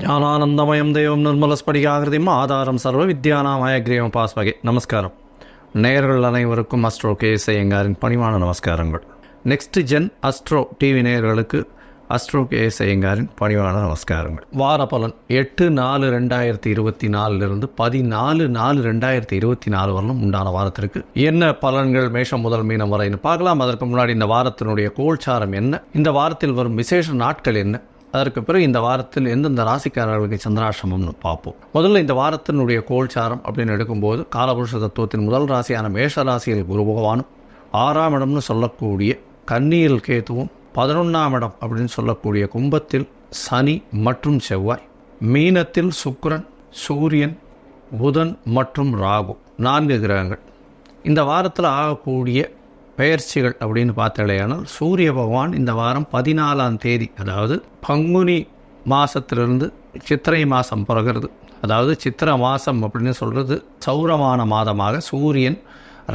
ஞானானந்தமயம் தெய்வம் நிர்மலஸ்படிகாகிருதியும் ஆதாரம் சர்வ வித்யானாமயக்ரீவம் பாஸ்மகே. நமஸ்காரம். நேயர்கள் அனைவருக்கும் அஸ்ட்ரோ கேஎஸ் ஐயங்காரின் பணிவான நமஸ்காரங்கள். நெக்ஸ்ட் ஜென் அஸ்ட்ரோ டிவி நேயர்களுக்கு அஸ்ட்ரோ கேஎஸ் ஐயங்காரின் பணிவான நமஸ்காரங்கள். வார பலன் 8/4/2024 14/4/2024 வரலும் உண்டான வாரத்திற்கு என்ன பலன்கள் மேஷம் முதல் மீனம் வரைன்னு பார்க்கலாம். அதற்கு முன்னாடி இந்த வாரத்தினுடைய கோல்சாரம் என்ன, இந்த வாரத்தில் வரும் விசேஷ நாட்கள் என்ன, அதற்கு பிறகு இந்த வாரத்தில் எந்தெந்த ராசிக்காரர்களுக்கு சந்திராஷ்டமம்னு பார்ப்போம். முதல்ல இந்த வாரத்தினுடைய கோல்சாரம் அப்படின்னு எடுக்கும்போது காலபுருஷ தத்துவத்தின் முதல் ராசியான மேஷ ராசியில் குரு பகவானும், 6ஆம் இடம்னு சொல்லக்கூடிய கன்னியில் கேதுவும், 11ஆம் இடம் அப்படின்னு சொல்லக்கூடிய கும்பத்தில் சனி மற்றும் செவ்வாய், மீனத்தில் சுக்கிரன், சூரியன், புதன் மற்றும் ராகு 4 கிரகங்கள். இந்த வாரத்தில் ஆகக்கூடிய பெயர்ச்சிகள் அப்படின்னு பார்த்தாலேயானால் சூரிய பகவான் இந்த வாரம் 14ஆம் தேதி, அதாவது பங்குனி மாதத்திலிருந்து சித்திரை மாதம் பிறகுறது, அதாவது சித்திரை மாதம் அப்படின்னு சொல்கிறது சௌரமான மாதமாக சூரியன்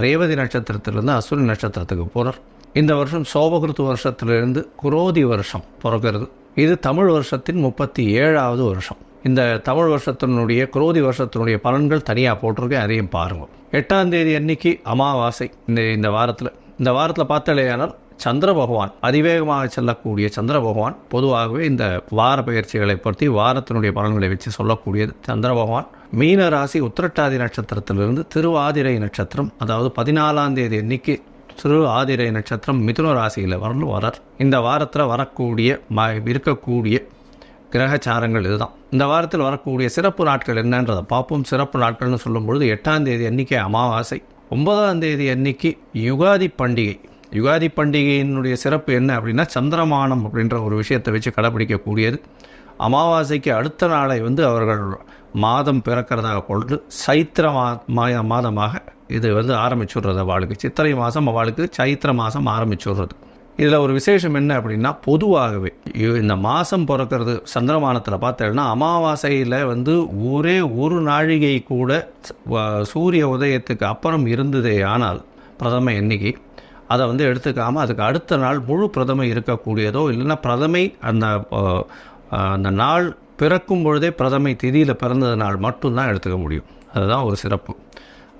ரேவதி நட்சத்திரத்திலிருந்து அஸ்வினி நட்சத்திரத்துக்கு போகிறார். இந்த வருஷம் சோபகிருத்து வருஷத்திலிருந்து குரோதி வருஷம் பிறகுறது. இது தமிழ் வருஷத்தின் 37ஆவது வருஷம். இந்த தமிழ் வருஷத்தினுடைய குரோதி வருஷத்தினுடைய பலன்கள் தனியாக போட்டிருக்கேன், அதையும் பாருங்கள். 8ஆம் தேதி அன்னைக்கு அமாவாசை. இந்த வாரத்தில் பார்த்தாலேயானால் சந்திர பகவான், அதிவேகமாக செல்லக்கூடிய சந்திர பகவான், பொதுவாகவே இந்த வார பயிற்சிகளை பற்றி வாரத்தினுடைய பலன்களை வச்சு சொல்லக்கூடியது. சந்திர பகவான் மீன ராசி உத்திரட்டாதி நட்சத்திரத்திலிருந்து திருவாதிரை நட்சத்திரம், அதாவது 14ஆம் தேதி அன்னைக்கு திருவாதிரை நட்சத்திரம் மிதுன ராசியில் வரார். இந்த வாரத்தில் வரக்கூடிய இருக்கக்கூடிய கிரகச்சாரங்கள் இதுதான். இந்த வாரத்தில் வரக்கூடிய சிறப்பு நாட்கள் என்னன்றதை பார்ப்போம். சிறப்பு நாட்கள்னு சொல்லும்பொழுது 8ஆம் தேதி அன்னைக்கு அமாவாசை, 9ஆம் தேதி அன்னைக்கு யுகாதி பண்டிகை. யுகாதி பண்டிகையினுடைய சிறப்பு என்ன அப்படின்னா சந்திரமானம் அப்படின்ற ஒரு விஷயத்தை வச்சு கடைபிடிக்கக்கூடியது. அமாவாசைக்கு அடுத்த நாளை அவர்கள் மாதம் பிறக்கிறதாக கொண்டு சைத்திர மாதமாக இது ஆரம்பிச்சுடுறது. அவளுக்கு சித்திரை மாதம், அவளுக்கு சைத்திர மாதம் ஆரம்பிச்சுடுறது. இதில் ஒரு விசேஷம் என்ன அப்படின்னா, பொதுவாகவே இந்த மாதம் பிறக்கிறது சந்திரமானத்தில் பார்த்தேன்னா அமாவாசையில் ஒரே ஒரு நாழிகை கூட சூரிய உதயத்துக்கு அப்புறம் இருந்ததே ஆனால் பிரதமை எண்ணிக்கை அதை எடுத்துக்காமல் அதுக்கு அடுத்த நாள் முழு பிரதமை இருக்கக்கூடியதோ, இல்லைன்னா பிரதமை அந்த நாள் பிறக்கும் பொழுதே பிரதமை திதியில் பிறந்தது நாள் மட்டும்தான் எடுத்துக்க முடியும். அதுதான் ஒரு சிறப்பு.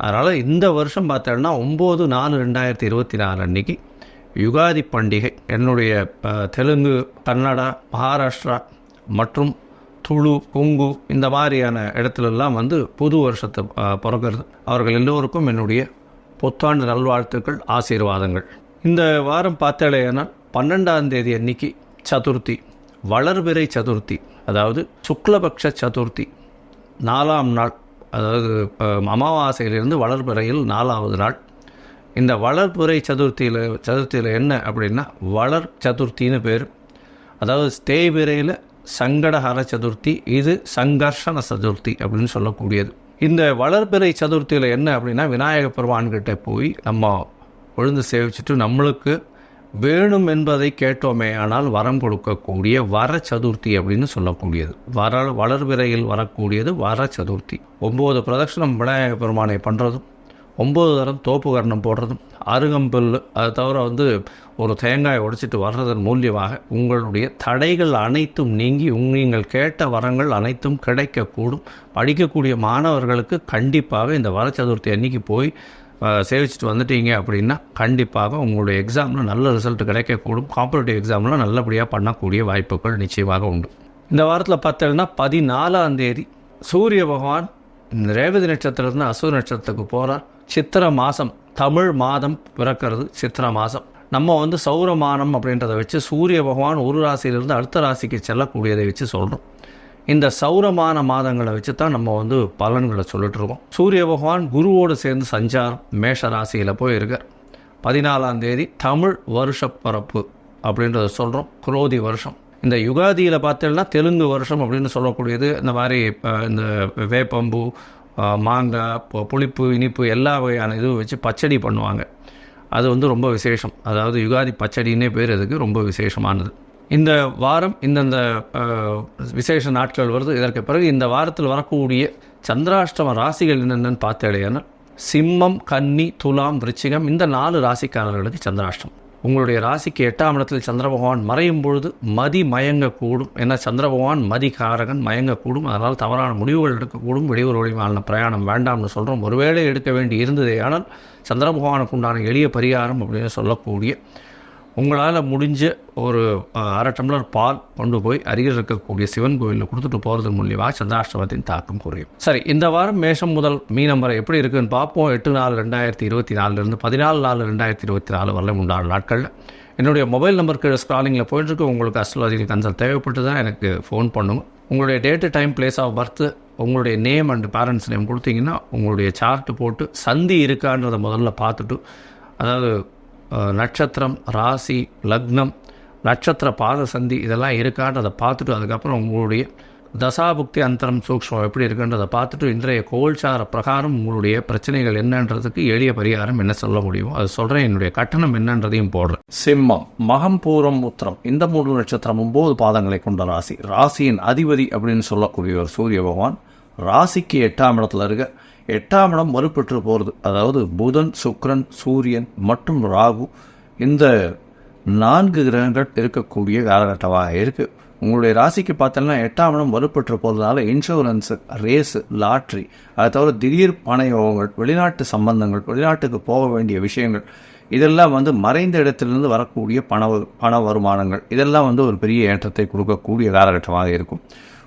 அதனால் இந்த வருஷம் பார்த்தோன்னா 9/4/2024 அன்னைக்கு யுகாதி பண்டிகை. என்னுடைய தெலுங்கு, கன்னடா, மகாராஷ்டிரா மற்றும் துளு, கொங்கு இந்த மாதிரியான இடத்துலலாம் புது வருஷத்தை பிறக்கிறது. அவர்கள் எல்லோருக்கும் என்னுடைய புத்தாண்டு நல்வாழ்த்துக்கள், ஆசீர்வாதங்கள். இந்த வாரம் பார்த்தாலேனா 12ஆம் தேதி அன்னைக்கு சதுர்த்தி, வளர்பிறை சதுர்த்தி, அதாவது சுக்லபக்ஷ சதுர்த்தி, 4ஆம் நாள், அதாவது அமாவாசையிலிருந்து வளர்பிறையில் 4ஆவது நாள். இந்த வளர்பிறை சதுர்த்தியில் என்ன அப்படின்னா வளர் சதுர்த்தின்னு பேர். அதாவது தேய்பிறையில் சங்கடஹர சதுர்த்தி, இது சங்கர்ஷண சதுர்த்தி அப்படின்னு சொல்லக்கூடியது. இந்த வளர்பிறை சதுர்த்தியில் என்ன அப்படின்னா விநாயக பெருமான்கிட்ட போய் நம்ம விழுந்து சேவிச்சுட்டு நம்மளுக்கு வேணும் என்பதை கேட்டோமே ஆனால் வரம் கொடுக்கக்கூடிய வர சதுர்த்தி அப்படின்னு சொல்லக்கூடியது. வளர்பிறையில் வரக்கூடியது வர சதுர்த்தி. 9 பிரதட்சணம் விநாயக பெருமானை பண்ணுறதும், 9 தரம் தோப்பு கர்ணம் போடுறதும், அருகம்புல், அதை தவிர ஒரு தேங்காய் உடைச்சிட்டு வர்றதன் மூலியமாக உங்களுடைய தடைகள் அனைத்தும் நீங்கி நீங்கள் கேட்ட வரங்கள் அனைத்தும் கிடைக்கக்கூடும். படிக்கக்கூடிய மாணவர்களுக்கு கண்டிப்பாக இந்த வர சதுர்த்தி அன்னைக்கு போய் சேவிச்சுட்டு வந்துட்டீங்க அப்படின்னா கண்டிப்பாக உங்களுடைய எக்ஸாமில் நல்ல ரிசல்ட் கிடைக்கக்கூடும். காம்படிட்டிவ் எக்ஸாமில் நல்லபடியாக பண்ணக்கூடிய வாய்ப்புகள் நிச்சயமாக உண்டு. இந்த வாரத்தில் பார்த்தீங்கன்னா 14ஆம் தேதி சூரிய பகவான் ரேவதி நட்சத்திரத்துலேருந்து அசுர நட்சத்திரத்துக்கு போகிறார். சித்திரை மாதம், தமிழ் மாதம் பிறக்கிறது சித்திரை மாதம். நம்ம சௌரமானம் அப்படின்றத வச்சு சூரிய பகவான் ஒரு ராசியிலிருந்து அடுத்த ராசிக்கு செல்லக்கூடியதை வச்சு சொல்கிறோம். இந்த சௌரமான மாதங்களை வச்சு தான் நம்ம பலன்களை சொல்லிட்டு இருக்கோம். சூரிய பகவான் குருவோடு சேர்ந்து சஞ்சாரம் மேஷ ராசியில் போயிருக்கார். 14ஆம் தேதி தமிழ் வருஷ பரப்பு அப்படின்றத சொல்கிறோம், குரோதி வருஷம். இந்த யுகாதியில் பார்த்தீங்கன்னா தெலுங்கு வருஷம் அப்படின்னு சொல்லக்கூடியது. இந்த மாதிரி இந்த வேப்பம்பூ, மாங்காய், புளிப்பு, இனிப்பு எல்லா வகையான இதுவும் வச்சு பச்சடி பண்ணுவாங்க. அது ரொம்ப விசேஷம். அதாவது யுகாதி பச்சடின்னே பேர், அதுக்கு ரொம்ப விசேஷமானது. இந்த வாரம் இந்தந்த விசேஷ நாட்கள் வருது. இதற்கு பிறகு இந்த வாரத்தில் வரக்கூடிய சந்திராஷ்டம ராசிகள் என்னென்னு பார்த்தாலேனா சிம்மம், கன்னி, துலாம், விருச்சிகம், இந்த 4 ராசிக்காரர்களுக்கு சந்திராஷ்டம். உங்களுடைய ராசிக்கு 8ஆம் இடத்தில் சந்திர பகவான் மறையும் பொழுது மதி மயங்கக்கூடும். ஏன்னா சந்திர பகவான் மதிகாரகன், மயங்கக்கூடும். அதனால் தவறான முடிவுகள் எடுக்கக்கூடும். வெளியூர் வழிவான பிரயாணம் வேண்டாம்னு சொல்கிறோம். ஒருவேளை எடுக்க வேண்டி இருந்ததே ஆனால் சந்திர பகவானுக்கு உண்டான எளிய பரிகாரம் அப்படின்னு சொல்லக்கூடிய, உங்களால் முடிஞ்ச ஒரு 1/2 டம்ளர் பால் கொண்டு போய் அருகில் இருக்கக்கூடிய சிவன் கோயிலில் கொடுத்துட்டு போகிறது மூலியமாக சந்திராஷ்டமத்தின் தாக்கம் குறையும். சரி, இந்த வாரம் மேஷம் முதல் மீனம் வரை எப்படி இருக்குன்னு பார்ப்போம். 8/4/2024 14/4/2024 வரல உண்டான நாட்களில் என்னுடைய மொபைல் நம்பருக்கு ஸ்க்ராலிங்கில் போயிட்டுருக்கு. உங்களுக்கு அஸ்ட்ராலஜிக்கல் கன்சல்ட் தேவைப்பட்டு தான் எனக்கு ஃபோன் பண்ணுங்க. உங்களுடைய date, time, place of birth, உங்களுடைய நேம் அண்ட் பேரண்ட்ஸ் நேம் கொடுத்தீங்கன்னா உங்களுடைய சார்ட்டு போட்டு சந்தி இருக்கான்றதை முதல்ல பார்த்துட்டு, அதாவது நட்சத்திரம், ராசி, லக்னம், நட்சத்திர பாத சந்தி இதெல்லாம் இருக்கான்றதை பார்த்துட்டு, அதுக்கப்புறம் உங்களுடைய தசாபுக்தி அந்தரம் சூக்ஷ்மம் எப்படி இருக்குன்றதை பார்த்துட்டு, இன்றைய கோல்சார பிரகாரம் உங்களுடைய பிரச்சனைகள் என்னன்றதுக்கு எளிய பரிகாரம் என்ன சொல்ல முடியுமோ அது சொல்கிறேன். என்னுடைய கட்டணம் என்னன்றதையும் போடுறேன். சிம்மம், மகம், பூரம், உத்திரம் இந்த 3 நட்சத்திரம் 9 பாதங்களை கொண்ட ராசி. ராசியின் அதிபதி அப்படின்னு சொல்லக்கூடிய ஒரு சூரிய பகவான் ராசிக்கு 8ஆம் இடத்துல இருக்க. 8ஆம் இடம் வலுப்பெற்று போகிறது. அதாவது புதன், சுக்கிரன், சூரியன் மற்றும் ராகு இந்த 4 கிரகங்கள் இருக்கக்கூடிய காலகட்டமாக இருக்குது. உங்களுடைய ராசிக்கு பார்த்தோம்னா 8ஆம் இடம் வலுப்பெற்று போகிறதுனால இன்சூரன்ஸு, ரேஸு, லாட்ரி, அதை தவிர திடீர் பண யோகங்கள், வெளிநாட்டு சம்பந்தங்கள், வெளிநாட்டுக்கு போக வேண்டிய விஷயங்கள், இதெல்லாம் மறைந்த இடத்திலிருந்து வரக்கூடிய பண வருமானங்கள், இதெல்லாம் ஒரு பெரிய ஏற்றத்தை கொடுக்கக்கூடிய காலகட்டமாக இருக்கும்.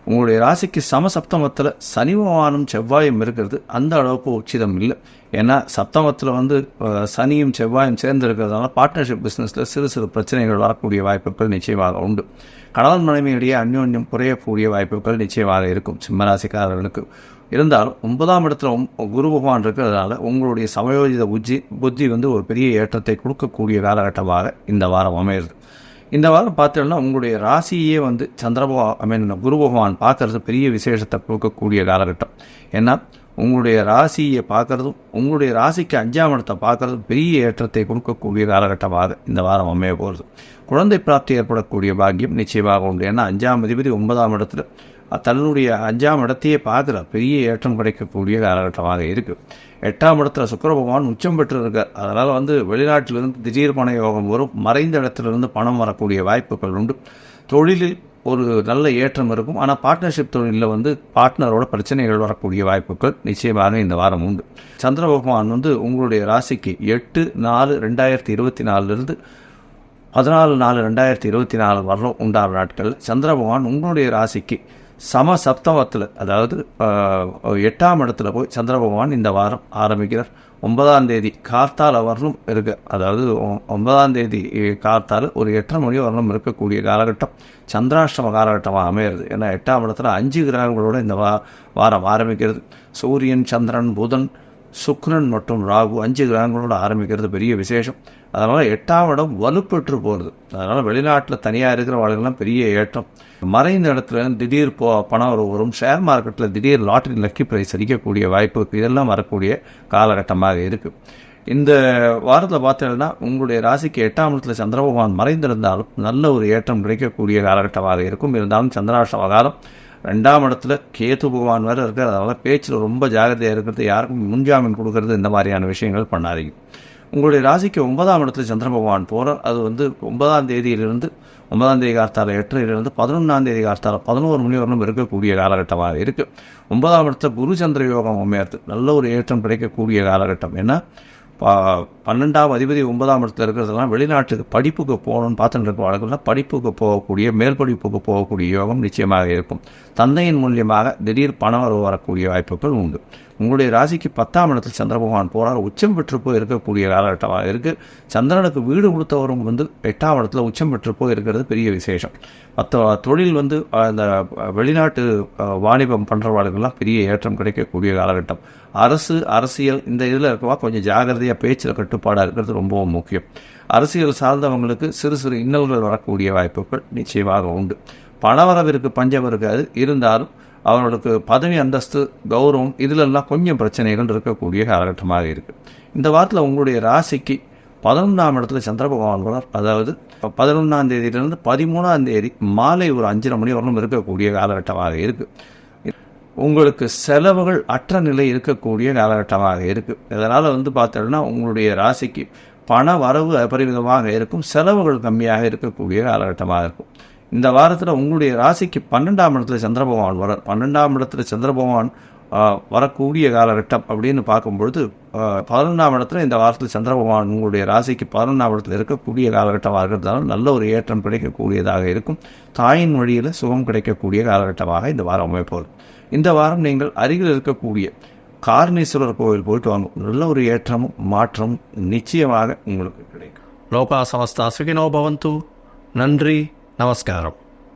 உங்களுடைய ராசிக்கு சமசப்தமத்தில் சனி பகவானும் செவ்வாயும் இருக்கிறது அந்த அளவுக்கு உச்சிதம் இல்லை. ஏன்னா சப்தமத்தில் சனியும் செவ்வாயும் சேர்ந்து இருக்கிறதுனால பார்ட்னர்ஷிப் பிஸ்னஸில் சிறு சிறு பிரச்சனைகள் வரக்கூடிய வாய்ப்புகள் நிச்சயமாக உண்டு. கணவன் மனைவியிடையே அந்யோன்யம் குறையக்கூடிய வாய்ப்புகள் நிச்சயமாக இருக்கும் சிம்மராசிக்காரர்களுக்கு. இருந்தாலும் 9ஆம் இடத்துல குரு பகவான் இருக்கிறதுனால உங்களுடைய சமயோஜித புத்தி ஒரு பெரிய ஏற்றத்தை கொடுக்கக்கூடிய காலகட்டமாக இந்த வாரம் அமையிறது. இந்த வாரம் பார்த்தோம்னா உங்களுடைய ராசியே குரு பகவான் பார்க்கறது பெரிய விசேஷத்தை கொடுக்கக்கூடிய காலகட்டம். ஏன்னா உங்களுடைய ராசியை பார்க்கறதும் உங்களுடைய ராசிக்கு 5ஆம் இடத்தை பார்க்கறதும் பெரிய ஏற்றத்தை கொடுக்கக்கூடிய காலகட்டமாக இந்த வாரம் அமைய போகிறது. குழந்தை பிராப்தி ஏற்படக்கூடிய பாக்கியம் நிச்சயமாக உண்டு. ஏன்னா 5ஆம் அதிபதி 9ஆம் இடத்துல தன்னுடைய 5ஆம் இடத்தையே பார்க்குற பெரிய ஏற்றம் கிடைக்கக்கூடிய காலகட்டமாக இருக்குது. 8ஆம் இடத்துல சுக்கிர பகவான் உச்சம் பெற்று இருக்கார். அதனால் வெளிநாட்டிலிருந்து திடீர் பண யோகம் வரும். மறைந்த இடத்துலேருந்து பணம் வரக்கூடிய வாய்ப்புகள் உண்டு. தொழிலில் ஒரு நல்ல ஏற்றம் இருக்கும். ஆனால் பார்ட்னர்ஷிப் தொழிலில் பார்ட்னரோட பிரச்சனைகள் வரக்கூடிய வாய்ப்புகள் நிச்சயமாக இந்த வாரம் உண்டு. சந்திர பகவான் உங்களுடைய ராசிக்கு 8/4/2024 14/4/2024 வரலும் உண்டான நாட்கள் சந்திர பகவான் உங்களுடைய ராசிக்கு சமசப்தமத்தில், அதாவது 8ஆம் இடத்துல போய் சந்திர பகவான் இந்த வாரம் ஆரம்பிக்கிறார். 9ஆம் தேதி கார்த்தால வரலும் இருக்கு. அதாவது 9ஆம் தேதி கார்த்தால ஒரு 8:30 மணி வரலும் இருக்கக்கூடிய காலகட்டம் சந்திராஷ்டம காலகட்டமாக அமையிறது. ஏன்னா 8ஆம் இடத்துல 5 கிரகங்களோட இந்த வாரம் ஆரம்பிக்கிறது. சூரியன், சந்திரன், புதன், சுக்கிரன் மற்றும் ராகு 5 கிரகங்களோட ஆரம்பிக்கிறது பெரிய விசேஷம். அதனால் 8ஆம் இடம் வலுப்பெற்று போகிறது. அதனால் வெளிநாட்டில் தனியாக இருக்கிறவர்களுக்கெல்லாம் பெரிய ஏற்றம். மறைந்த இடத்துல திடீர் பணம் வரும். ஷேர் மார்க்கெட்டில் திடீர் லாட்டரி லக்கி ப்ரைஸ் அடிக்கக்கூடிய வாய்ப்பு இதெல்லாம் வரக்கூடிய காலகட்டமாக இருக்குது. இந்த வாரத்தில் பார்த்தீங்கன்னா உங்களுடைய ராசிக்கு 8ஆம் இடத்துல சந்திர பகவான் மறைந்திருந்தாலும் நல்ல ஒரு ஏற்றம் கிடைக்கக்கூடிய காலகட்டமாக இருக்கும். இருந்தாலும் சந்திராஷ்டம காலம் 2ஆம் இடத்துல கேது பகவான் வேறு இருக்கிறது. அதனால் பேச்சில் ரொம்ப ஜாகிரதையாக இருக்கிறது, யாருக்கும் முன்ஜாமீன் கொடுக்கறது இந்த மாதிரியான விஷயங்கள் பண்ணாதீங்க. உங்களுடைய ராசிக்கு 9ஆம் இடத்துல சந்திர பகவான் போகிறார். அது 9ஆம் தேதியிலிருந்து 9ஆம் தேதி கார்த்தால 8:00 11ஆம் தேதி கார்த்தால 11 மணி வரலும் இருக்கக்கூடிய காலகட்டமாக இருக்குது. 9ஆம் இடத்துல குரு சந்திர யோகம் அமையாது. நல்ல ஒரு ஏற்றம் கிடைக்கக்கூடிய காலகட்டம். ஏன்னா 12ஆம் அதிபதி 9ஆம் இடத்துல இருக்கிறதுலாம் வெளிநாட்டுக்கு படிப்புக்கு போகணும்னு பார்த்துட்டு இருக்க வாழ்க்கைலாம் படிப்புக்கு போகக்கூடிய, மேல் படிப்புக்கு போகக்கூடிய யோகம் நிச்சயமாக இருக்கும். தந்தையின் மூலியமாக திடீர் பணம் வரக்கூடிய வாய்ப்புகள் உண்டு. உங்களுடைய ராசிக்கு 10ஆம் இடத்தில் சந்திர பகவான் போகிறார். உச்சம் பெற்று போய் இருக்கக்கூடிய காலகட்டமாக இருக்குது. சந்திரனுக்கு வீடு கொடுத்தவரும் 8ஆம் இடத்துல உச்சம் பெற்று போய் இருக்கிறது பெரிய விசேஷம். தொழில் அந்த வெளிநாட்டு வாணிபம் பண்ணுறவாளுக்கெல்லாம் பெரிய ஏற்றம் கிடைக்கக்கூடிய காலகட்டம். அரசியல் இந்த இதில் இருக்கவா கொஞ்சம் ஜாகிரதையாக பேச்சில் கட்டுப்பாடாக இருக்கிறது ரொம்பவும் முக்கியம். அரசியல் சார்ந்தவங்களுக்கு சிறு சிறு இன்னல்கள் வரக்கூடிய வாய்ப்புகள் நிச்சயமாக உண்டு. பணவரவிற்கு பஞ்சம் இருக்காது. இருந்தாலும் அவர்களுக்கு பதவி, அந்தஸ்து, கௌரவம் இதிலெல்லாம் கொஞ்சம் பிரச்சனைகள் இருக்கக்கூடிய காலகட்டமாக இருக்குது. இந்த வாரத்தில் உங்களுடைய ராசிக்கு 11ஆம் இடத்துல சந்திர பகவான் வரார். அதாவது 11ஆம் தேதியிலிருந்து 13ஆம் தேதி மாலை ஒரு 5:30 மணி வரலும் இருக்கக்கூடிய காலகட்டமாக இருக்குது. உங்களுக்கு செலவுகள் அற்ற நிலை இருக்கக்கூடிய காலகட்டமாக இருக்குது. இதனால் பார்த்தோம்னா உங்களுடைய ராசிக்கு பண வரவு அபரிமிதமாக இருக்கும், செலவுகள் கம்மியாக இருக்கக்கூடிய காலகட்டமாக இருக்கும். இந்த வாரத்தில் உங்களுடைய ராசிக்கு 12ஆம் இடத்துல சந்திர பகவான் வர 12ஆம் இடத்துல சந்திர பகவான் வரக்கூடிய காலகட்டம் அப்படின்னு பார்க்கும்பொழுது 11ஆம் இடத்துல இந்த வாரத்தில் சந்திர பகவான் உங்களுடைய ராசிக்கு 11ஆம் இடத்துல இருக்கக்கூடிய காலகட்டமாக இருக்கிறதால நல்ல ஒரு ஏற்றம் கிடைக்கக்கூடியதாக இருக்கும். தாயின் வழியில் சுகம் கிடைக்கக்கூடிய காலகட்டமாக இந்த வாரம் அமைப்போம். இந்த வாரம் நீங்கள் அருகில் இருக்கக்கூடிய காரணீஸ்வரர் கோவில் போயிட்டு வாங்க, நல்ல ஒரு ஏற்றமும் மாற்றமும் நிச்சயமாக உங்களுக்கு கிடைக்கும். லோகா சமஸ்தா சுகினோ பவந்து. நன்றி, நமஸ்காரம்.